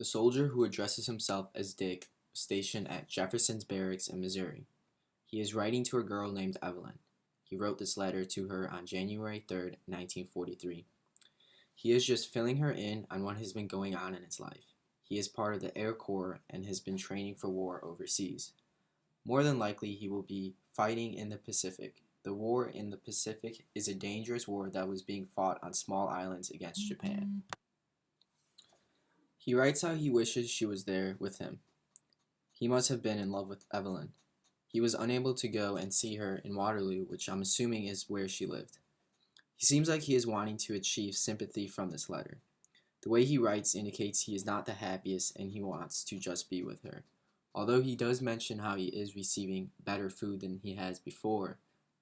The soldier who addresses himself as Dick was stationed at Jefferson's Barracks in Missouri. He is writing to a girl named Evelyn. He wrote this letter to her on January 3rd, 1943. He is just filling her in on what has been going on in his life. He is part of the Air Corps and has been training for war overseas. More than likely, he will be fighting in the Pacific. The war in the Pacific is a dangerous war that was being fought on small islands against Japan. He writes how he wishes she was there with him. He must have been in love with Evelyn. He was unable to go and see her in Waterloo, which I'm assuming is where she lived. He seems like he is wanting to achieve sympathy from this letter. The way he writes indicates he is not the happiest and he wants to just be with her. Although he does mention how he is receiving better food than he has before,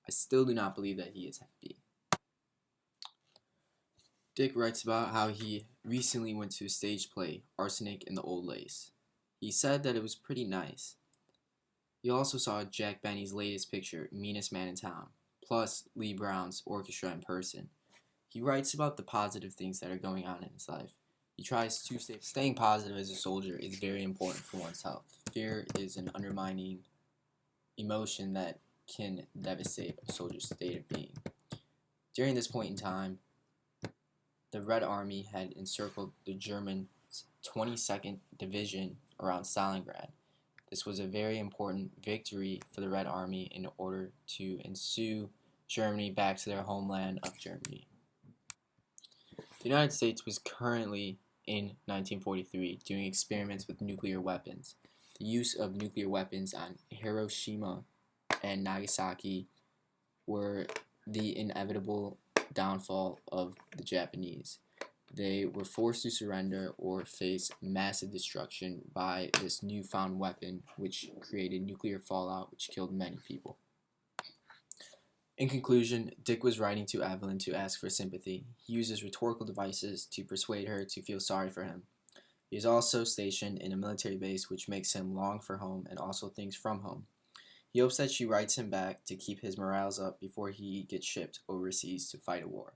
I still do not believe that he is happy. Dick writes about how he recently went to a stage play, Arsenic and the Old Lace. He said that it was pretty nice. He also saw Jack Benny's latest picture, Meanest Man in Town, plus Lee Brown's orchestra in person. He writes about the positive things that are going on in his life. He tries to staying positive as a soldier is very important for one's health. Fear is an undermining emotion that can devastate a soldier's state of being. During this point in time, the Red Army had encircled the German 22nd Division around Stalingrad. This was a very important victory for the Red Army in order to ensue Germany back to their homeland of Germany. The United States was currently in 1943 doing experiments with nuclear weapons. The use of nuclear weapons on Hiroshima and Nagasaki were the inevitable downfall of the Japanese. They were forced to surrender or face massive destruction by this newfound weapon, which created nuclear fallout, which killed many people. In conclusion, Dick was writing to Evelyn to ask for sympathy. He uses rhetorical devices to persuade her to feel sorry for him. He is also stationed in a military base, which makes him long for home and also things from home. He hopes that she writes him back to keep his morals up before he gets shipped overseas to fight a war.